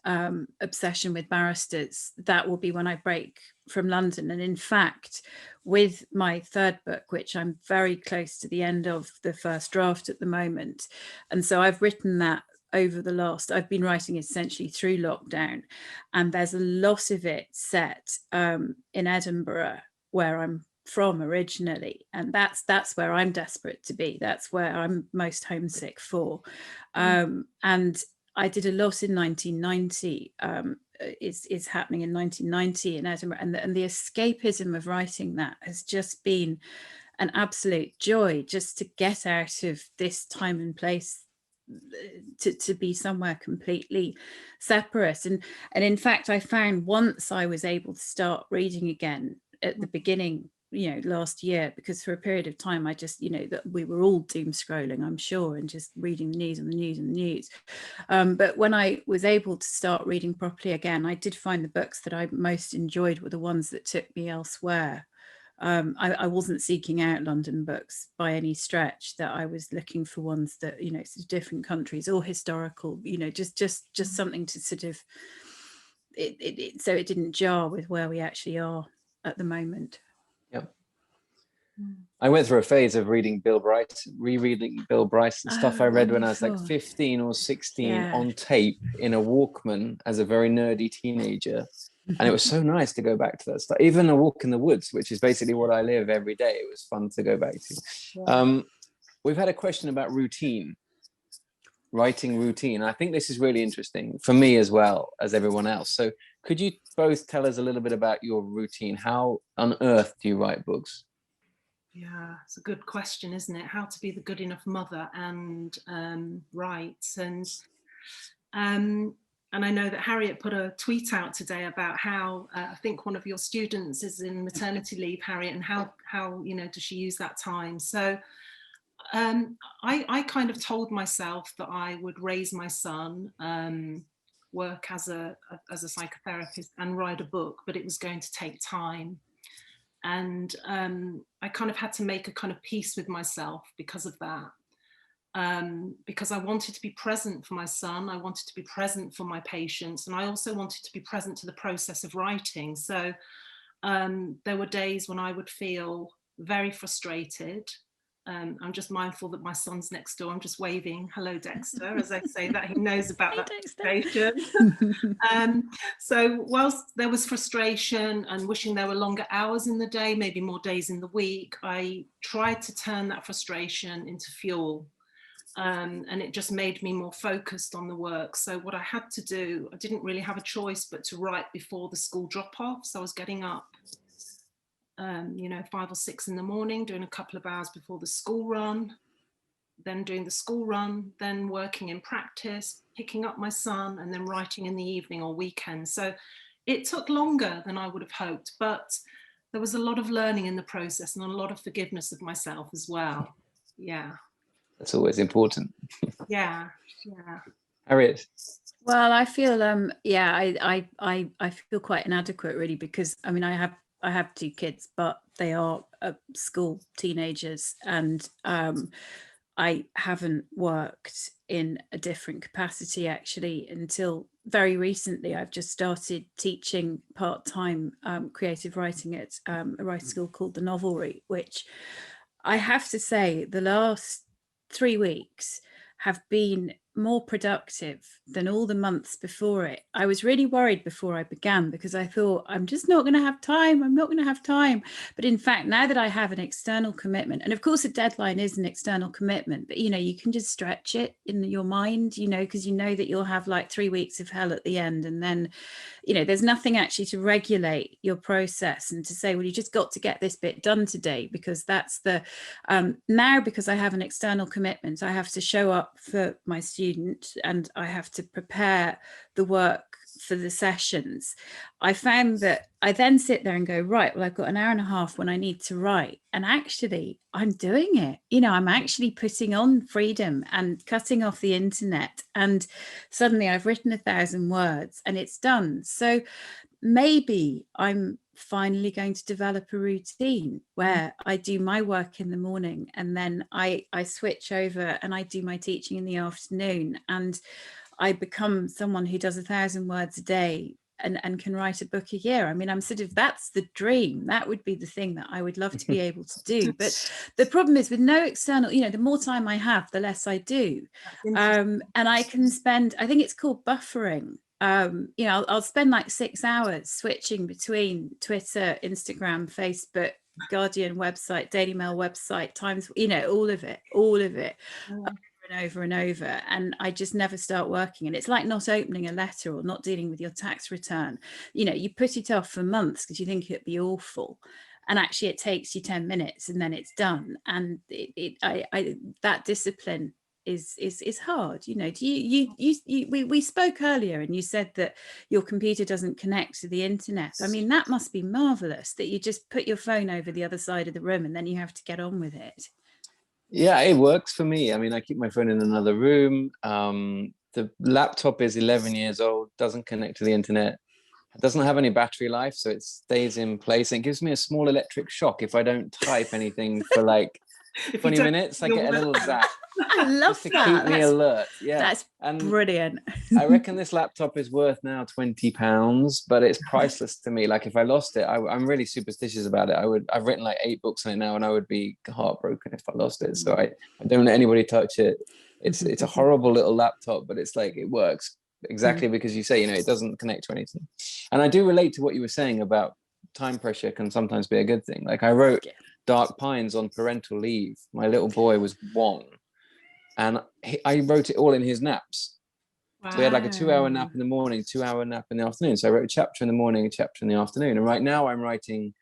obsession with barristers, that will be when I break from London. And in fact, with my third book, which I'm very close to the end of the first draft at the moment, and so I've written that I've been writing essentially through lockdown, and there's a lot of it set in Edinburgh, where I'm from originally, and that's where I'm desperate to be. That's where I'm most homesick for. And I did a lot in 1990. Is happening in 1990 in Edinburgh, and the escapism of writing that has just been an absolute joy just to get out of this time and place, to be somewhere completely separate. And in fact, I found once I was able to start reading again at the beginning, last year, because for a period of time I just, that we were all doom scrolling, I'm sure, and just reading the news and the news and the news. But when I was able to start reading properly again, I did find the books that I most enjoyed were the ones that took me elsewhere. I wasn't seeking out London books by any stretch, that I was looking for ones that, sort of different countries or historical, just something to sort of, so it didn't jar with where we actually are at the moment. Yep. I went through a phase of reading Bill Bryson, rereading Bill Bryson stuff I read when I was like 15 or 16 on tape in a Walkman as a very nerdy teenager. And it was so nice to go back to that stuff. Even A Walk in the Woods, which is basically what I live every day, it was fun to go back to. We've had a question about routine, writing routine. I think this is really interesting for me as well as everyone else. So could you both tell us a little bit about your routine? How on earth do you write books? Yeah, it's a good question, isn't it? How to be the good enough mother and write. And I know that Harriet put a tweet out today about how I think one of your students is in maternity leave, Harriet, and how does she use that time? So I kind of told myself that I would raise my son, work as a psychotherapist, and write a book, but it was going to take time. And I kind of had to make a kind of peace with myself because of that. Because I wanted to be present for my son, I wanted to be present for my patients, and I also wanted to be present to the process of writing. So there were days when I would feel very frustrated. I'm just mindful that my son's next door. I'm just waving, hello Dexter, as I say that, he knows about that frustration. So whilst there was frustration and wishing there were longer hours in the day, maybe more days in the week, I tried to turn that frustration into fuel. And it just made me more focused on the work. So what I had to do, I didn't really have a choice but to write before the school drop-off. So I was getting up, 5 or 6 in the morning, doing a couple of hours before the school run, then doing the school run, then working in practice, picking up my son, and then writing in the evening or weekend. So it took longer than I would have hoped, but there was a lot of learning in the process and a lot of forgiveness of myself as well. Yeah. That's always important. Yeah. Harriet? Well, I feel I feel quite inadequate, really, because I mean I have 2 kids, but they are school teenagers, and I haven't worked in a different capacity actually until very recently. I've just started teaching part-time creative writing at a writing school called The Novelry, which I have to say the last 3 weeks have been more productive than all the months before it. I was really worried before I began because I thought, I'm just not going to have time. I'm not going to have time. But in fact, now that I have an external commitment, and of course a deadline is an external commitment, but you can just stretch it in your mind, because you know that you'll have like 3 weeks of hell at the end. And then, there's nothing actually to regulate your process and to say, well, you just got to get this bit done today, because that's the, now because I have an external commitment, I have to show up for my student and I have to prepare the work for the sessions. I found that I then sit there and go, right, well, I've got an hour and a half when I need to write, and actually I'm doing it. I'm actually putting on freedom and cutting off the internet, and suddenly I've written 1,000 words and it's done. So maybe I'm finally going to develop a routine where I do my work in the morning and then I switch over and I do my teaching in the afternoon, and I become someone who does 1,000 words a day and can write a book a year. I mean, I'm sort of, that's the dream. That would be the thing that I would love to be able to do. But the problem is with no external, the more time I have, the less I do. And I can spend, I think it's called buffering. I'll spend like 6 hours switching between Twitter, Instagram, Facebook, Guardian website, Daily Mail website, Times, all of it, over and over, and I just never start working. And it's like not opening a letter or not dealing with your tax return. You put it off for months because you think it'd be awful, and actually it takes you 10 minutes and then it's done. And that discipline is hard. You know, we spoke earlier and you said that your computer doesn't connect to the internet. I mean, that must be marvelous that you just put your phone over the other side of the room and then you have to get on with it. Yeah, it works for me. I mean, I keep my phone in another room. The laptop is 11 years old, doesn't connect to the internet. It doesn't have any battery life, so it stays in place. And it gives me a small electric shock if I don't type anything for like 20 minutes. I get a little zap. I love just to that. keep me alert. Yeah, that's brilliant. I reckon this laptop is worth now £20, but it's priceless to me. Like if I lost it, I'm really superstitious about it. I've written like 8 books on it now, and I would be heartbroken if I lost it. So I don't let anybody touch it. It's a horrible little laptop, but it's like, it works exactly because you say, you know, it doesn't connect to anything. And I do relate to what you were saying about time pressure can sometimes be a good thing. Like I wrote Dark Pines on parental leave. My little boy was 1, and I wrote it all in his naps. Wow. So we had like a 2-hour nap in the morning, 2-hour nap in the afternoon. So I wrote a chapter in the morning, a chapter in the afternoon. And right now I'm writing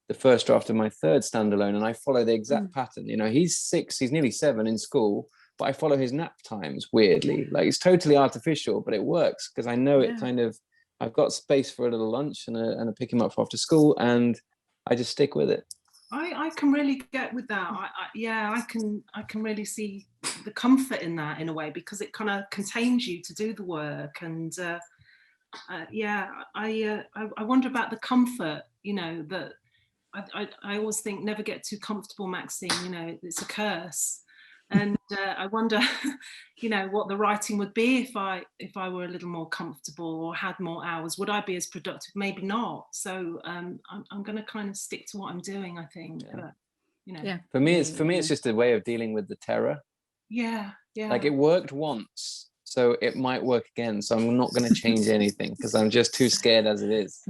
the first draft of my 3rd standalone, and I follow the exact pattern. You know, he's 6, he's nearly 7 in school, but I follow his nap times weirdly. Like it's totally artificial, but it works because I know it kind of, I've got space for a little lunch and a pick him up after school, and I just stick with it. I can really get with that. I can really see the comfort in that in a way, because it kind of contains you to do the work. And I wonder about the comfort, you know, that I always think never get too comfortable, Maxine, you know, it's a curse. And I wonder, you know, what the writing would be if I were a little more comfortable or had more hours. Would I be as productive? Maybe not. So I'm going to kind of stick to what I'm doing, I think. Yeah. But, you know, for me, it's just a way of dealing with the terror. Yeah. Like it worked once, so it might work again. So I'm not going to change anything because I'm just too scared as it is.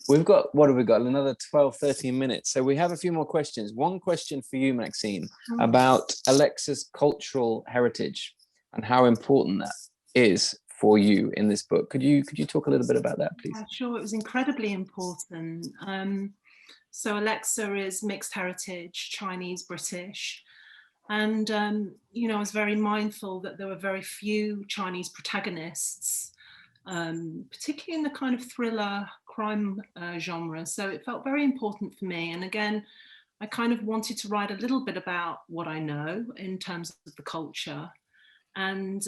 We've got, what have we got? Another 12, 13 minutes. So we have a few more questions. One question for you, Maxine, about Alexa's cultural heritage and how important that is for you in this book. Could you talk a little bit about that, please? Yeah, sure. It was incredibly important. So Alexa is mixed heritage, Chinese, British. And, you know, I was very mindful that there were very few Chinese protagonists, particularly in the kind of thriller crime genre. So it felt very important for me. And again, I kind of wanted to write a little bit about what I know in terms of the culture. And,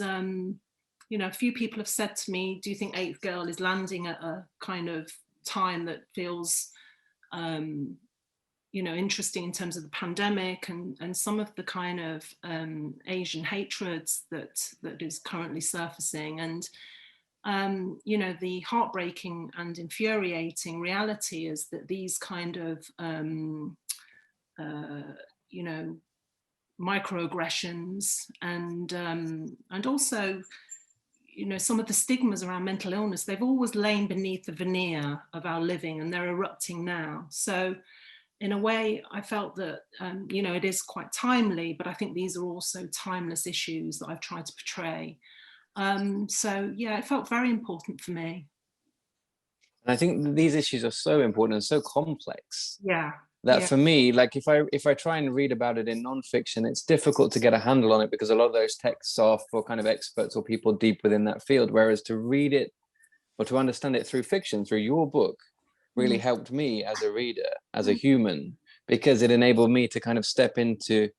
you know, a few people have said to me, do you think Eighth Girl is landing at a kind of time that feels, you know, interesting in terms of the pandemic and some of the kind of Asian hatreds that is currently surfacing. And you know, the heartbreaking and infuriating reality is that these kind of, you know, microaggressions and also, you know, some of the stigmas around mental illness, they've always lain beneath the veneer of our living, and they're erupting now. So in a way, I felt that, you know, it is quite timely, but I think these are also timeless issues that I've tried to portray. So yeah, it felt very important for me. And I think these issues are so important and so complex. Yeah. That for me, like if I try and read about it in nonfiction, it's difficult to get a handle on it because a lot of those texts are for kind of experts or people deep within that field. Whereas to read it or to understand it through fiction, through your book, really helped me as a reader, as a human, because it enabled me to kind of step into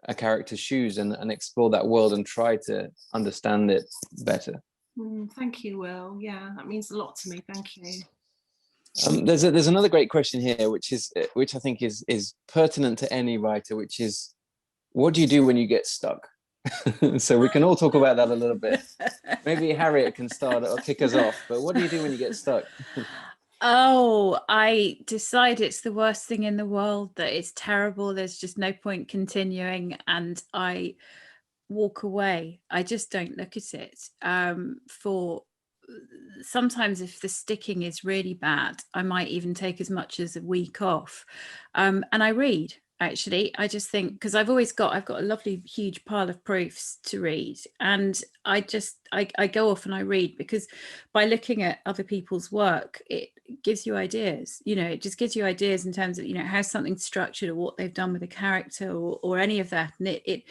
a character's shoes and explore that world and try to understand it better. Thank you, Will. Yeah, that means a lot to me. Thank you. There's another great question here, which I think is pertinent to any writer, which is, what do you do when you get stuck? So we can all talk about that a little bit. Maybe Harriet can start or kick us off. But what do you do when you get stuck? Oh, I decide it's the worst thing in the world, that it's terrible. There's just no point continuing, and I walk away. I just don't look at it. For sometimes if the sticking is really bad, I might even take as much as a week off, and I read. actually. I just think, because I've got a lovely huge pile of proofs to read, and I go off and I read, because by looking at other people's work, it gives you ideas, it just gives you ideas in terms of, how something's structured, or what they've done with a character, or any of that. And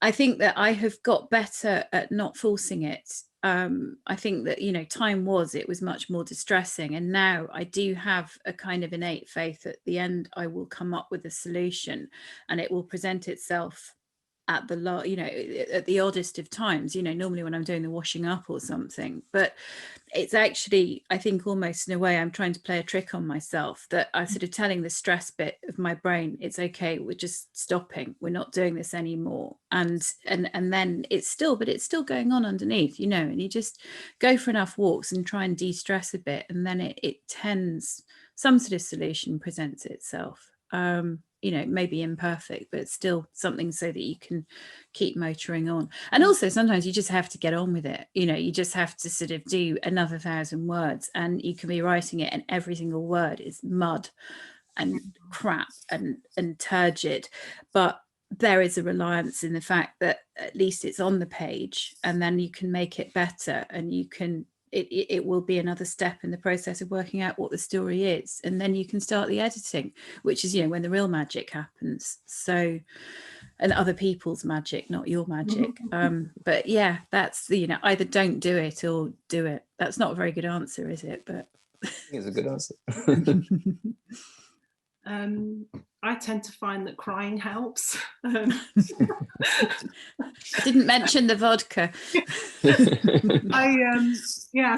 I think that I have got better at not forcing it. I think that, it was much more distressing. And now I do have a kind of innate faith at the end, I will come up with a solution, and it will present itself at at the oddest of times, normally when I'm doing the washing up or something. But it's actually, I think, almost in a way, I'm trying to play a trick on myself, that I'm sort of telling the stress bit of my brain, it's okay, we're just stopping, we're not doing this anymore. And then it's still going on underneath, and you just go for enough walks and try and de-stress a bit, and then it tends, some sort of solution presents itself. Maybe imperfect, but it's still something so that you can keep motoring on. And also sometimes you just have to get on with it. You just have to sort of do another 1,000 words, and you can be writing it and every single word is mud and crap and turgid, but there is a reliance in the fact that at least it's on the page, and then you can make it better, and you can it will be another step in the process of working out what the story is, and then you can start the editing, which is when the real magic happens. So, and other people's magic, not your magic. But yeah, that's either don't do it or do it. That's not a very good answer, is it? But I think it's a good answer. I tend to find that crying helps. I didn't mention the vodka.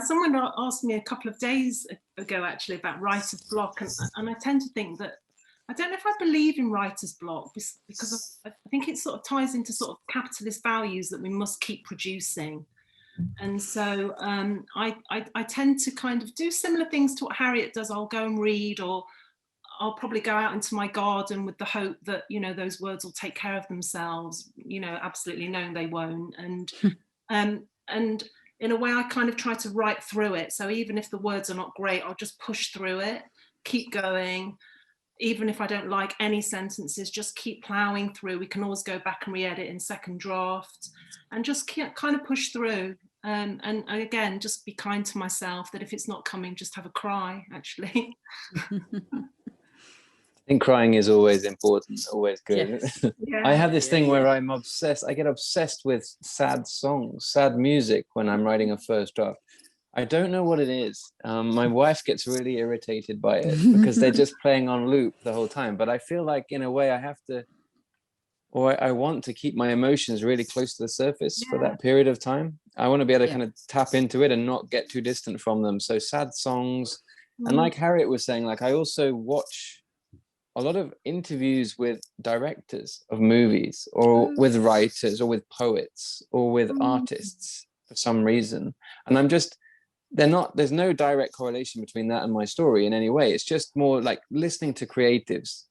Someone asked me a couple of days ago actually about writer's block, and I tend to think that, I don't know if I believe in writer's block, because I think it sort of ties into sort of capitalist values that we must keep producing. And so I tend to kind of do similar things to what Harriet does. I'll go and read, or I'll probably go out into my garden with the hope that, those words will take care of themselves, absolutely knowing they won't. And in a way, I kind of try to write through it. So even if the words are not great, I'll just push through it, keep going. Even if I don't like any sentences, just keep plowing through. We can always go back and re-edit in second draft, and just kind of push through. And again, just be kind to myself, that if it's not coming, just have a cry, actually. I think crying is always important, always good. Yes. Yeah. I have this thing where I'm obsessed. I get obsessed with sad songs, sad music when I'm writing a first draft. I don't know what it is. My wife gets really irritated by it because they're just playing on loop the whole time. But I feel like in a way I have to, or I want to keep my emotions really close to the surface for that period of time. I want to be able to kind of tap into it and not get too distant from them. So sad songs. And like Harriet was saying, like I also watch a lot of interviews with directors of movies, or with writers, or with poets, or with artists for some reason. And I'm just, there's no direct correlation between that and my story in any way. It's just more like listening to creatives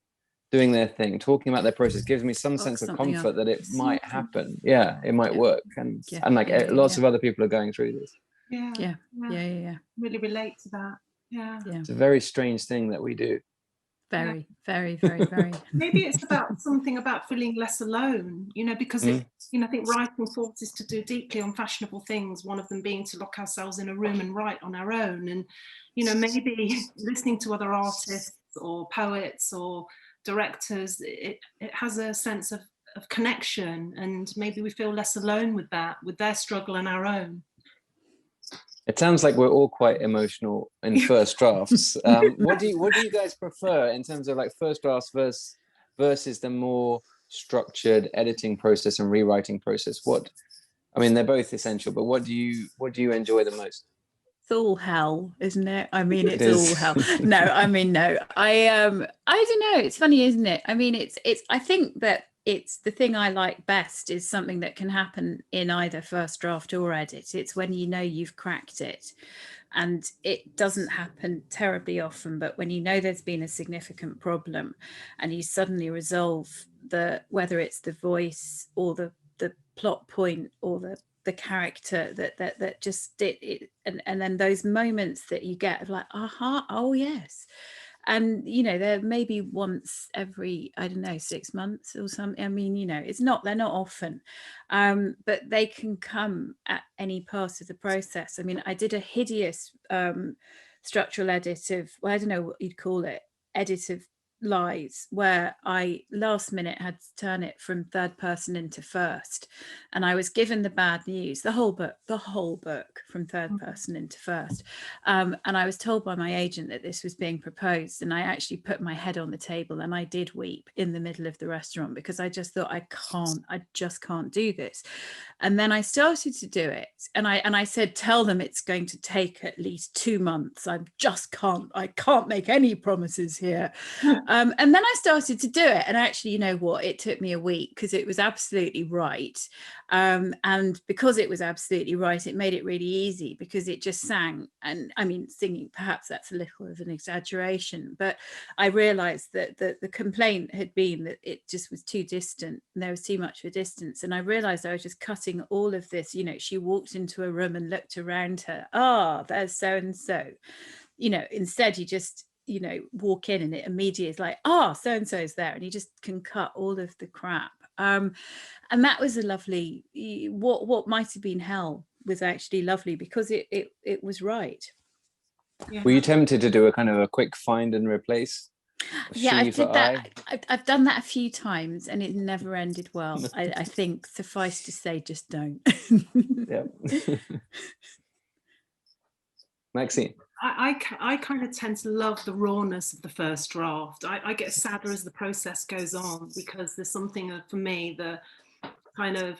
doing their thing, talking about their process gives me some sense of comfort that it might happen. Yeah, it might work. And lots of other people are going through this. Yeah. Really relate to that. Yeah. It's a very strange thing that we do. Very, very, very, very. Maybe it's about something about feeling less alone, because I think writing forces to do deeply unfashionable things, one of them being to lock ourselves in a room and write on our own. And, maybe listening to other artists or poets or directors, it has a sense of connection, and maybe we feel less alone with that, with their struggle and our own. It sounds like we're all quite emotional in first drafts. What do you guys prefer in terms of like first drafts versus the more structured editing process and rewriting process? They're both essential, but what do you enjoy the most? It's all hell, isn't it? It's all hell. No. I don't know. It's funny, isn't it? I think that it's the thing I like best is something that can happen in either first draft or edit. It's when you've cracked it, and it doesn't happen terribly often, but when there's been a significant problem and you suddenly resolve whether it's the voice or the plot point or the character that just and then those moments that you get of like, oh yes. And, you know, they're maybe once every, I don't know, 6 months or something. I mean, you know, they're not often, but they can come at any part of the process. I mean, I did a hideous structural edit of, well, I don't know what you'd call it, edit of lies, where I last minute had to turn it from third person into first, and I was given the bad news, the whole book from third person into first, and I was told by my agent that this was being proposed, and I actually put my head on the table and I did weep in the middle of the restaurant, because I just thought, I just can't do this. And then I started to do it, and I said, tell them it's going to take at least 2 months. I can't make any promises here. And then I started to do it, and actually, you know what, it took me a week, because it was absolutely right. And because it was absolutely right, it made it really easy, because it just sang. And I mean, singing, perhaps that's a little of an exaggeration, but I realized that the complaint had been that it just was too distant, and there was too much of a distance. And I realized I was just cutting all of this. You know, she walked into a room and looked around her, there's so and so. You know, instead you just, you know, walk in and it immediately is like, so and so is there, and you just can cut all of the crap. And that was a lovely, what might have been hell was actually lovely, because it was right. Were you tempted to do a kind of a quick find and replace? Yeah, I've done that a few times, and it never ended well. I think, suffice to say, just don't. Yeah. Maxine. I kind of tend to love the rawness of the first draft. I get sadder as the process goes on, because there's something for me, the kind of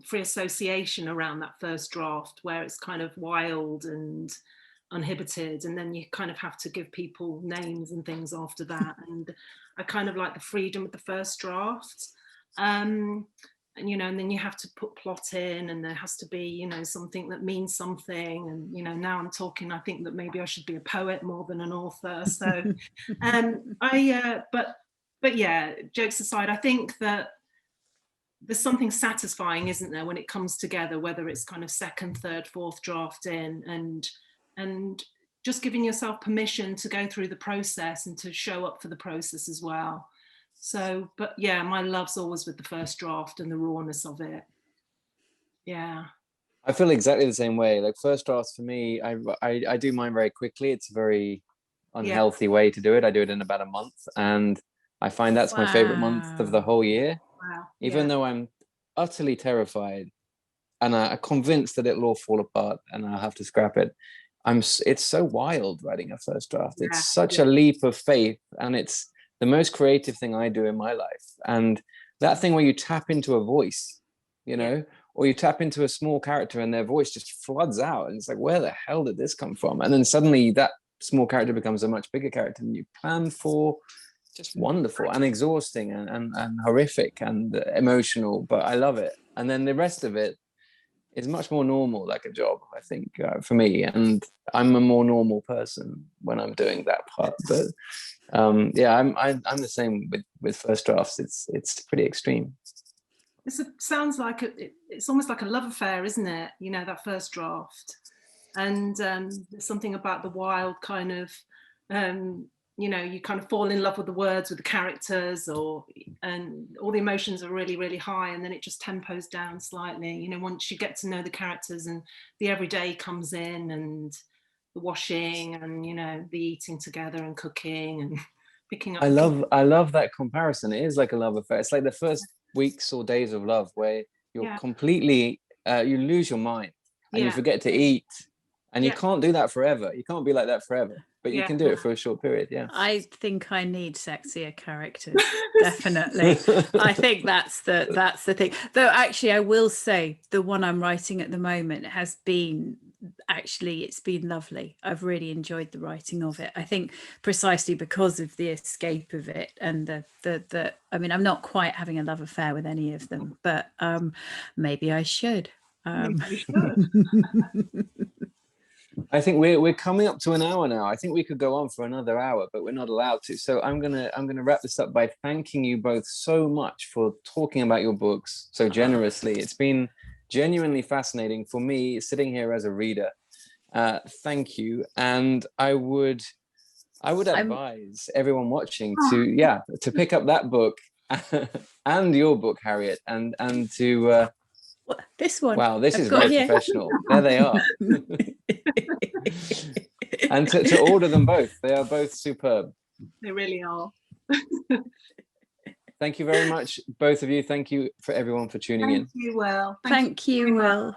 free association around that first draft, where it's kind of wild and uninhibited, and then you kind of have to give people names and things after that. And I kind of like the freedom of the first draft. And, you know, and then you have to put plot in, and there has to be, you know, something that means something. And, you know, now I'm talking, I think that maybe I should be a poet more than an author. So, but yeah, jokes aside, I think that there's something satisfying, isn't there, when it comes together, whether it's kind of second, third, fourth draft in, and just giving yourself permission to go through the process and to show up for the process as well. So, but yeah, my love's always with the first draft and the rawness of it. Yeah. I feel exactly the same way. Like, first drafts for me, I do mine very quickly. It's a very unhealthy way to do it. I do it in about a month, and I find that's my favorite month of the whole year. Wow. Even though I'm utterly terrified and I'm convinced that it'll all fall apart and I'll have to scrap it, it's so wild writing a first draft. It's such a leap of faith, and it's the most creative thing I do in my life. And that thing where you tap into a voice, you know, or you tap into a small character and their voice just floods out, and it's like, where the hell did this come from? And then suddenly that small character becomes a much bigger character than you planned for. Just wonderful and exhausting and horrific and emotional, but I love it. And then the rest of it is much more normal, like a job, I think, for me. And I'm a more normal person when I'm doing that part. But yeah, I'm the same with first drafts. It's pretty extreme. Sounds like it's almost like a love affair, isn't it? You know, that first draft. And there's something about the wild kind of, you know, you kind of fall in love with the words, with the characters, and all the emotions are really, really high, and then it just tempos down slightly. You know, once you get to know the characters and the everyday comes in, and the washing, and, you know, the eating together and cooking and picking up. I love that comparison. It is like a love affair. It's like the first weeks or days of love where you're completely, you lose your mind and you forget to eat, and you can't do that forever. You can't be like that forever. But you can do it for a short period, I think I need sexier characters, definitely. I think that's the thing. Though actually, I will say the one I'm writing at the moment has been, actually, it's been lovely. I've really enjoyed the writing of it. I think precisely because of the escape of it, and the I mean, I'm not quite having a love affair with any of them, but maybe I should. Maybe you should. I think we're coming up to an hour now. I think we could go on for another hour, but we're not allowed to. So I'm gonna wrap this up by thanking you both so much for talking about your books so generously. It's been genuinely fascinating for me sitting here as a reader. Thank you. And I would I would advise everyone watching to pick up that book and your book, Harriet, and to this one. wow, this I've is got very here. professional. There they are. And to order them both. They are both superb. They really are. Thank you very much, both of you. Thank you for everyone for tuning in. Thank you, Will. Thank you, Will.